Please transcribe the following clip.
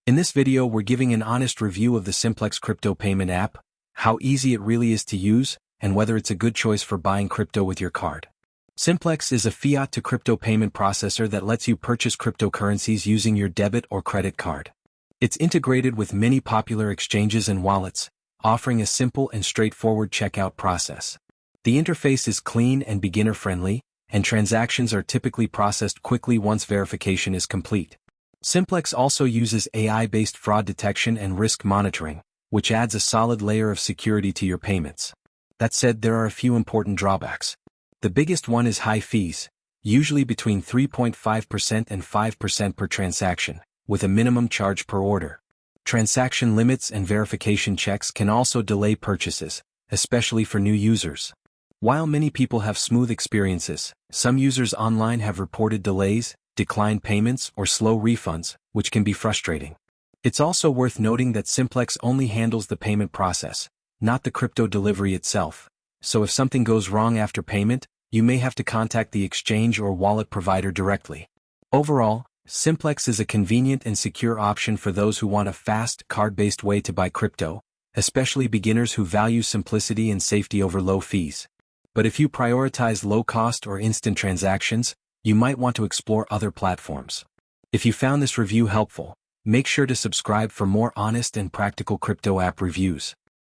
In this video, we're giving an honest review of the Simplex Crypto Payment App, how easy it really is to use, and whether it's a good choice for buying crypto with your card. Simplex is a fiat-to-crypto payment processor that lets you purchase cryptocurrencies using your debit or credit card. It's integrated with many popular exchanges and wallets, offering a simple and straightforward checkout process. The interface is clean and beginner-friendly, and transactions are typically processed quickly once verification is complete. Simplex also uses AI-based fraud detection and risk monitoring, which adds a solid layer of security to your payments. That said, there are a few important drawbacks. The biggest one is high fees, usually between 3.5% and 5% per transaction, with a minimum charge per order. Transaction limits and verification checks can also delay purchases, especially for new users. While many people have smooth experiences, some users online have reported delays, declined payments, or slow refunds, which can be frustrating. It's also worth noting that Simplex only handles the payment process, not the crypto delivery itself. So if something goes wrong after payment, you may have to contact the exchange or wallet provider directly. Overall, Simplex is a convenient and secure option for those who want a fast, card-based way to buy crypto, especially beginners who value simplicity and safety over low fees. But if you prioritize low cost or instant transactions, you might want to explore other platforms. If you found this review helpful, make sure to subscribe for more honest and practical crypto app reviews.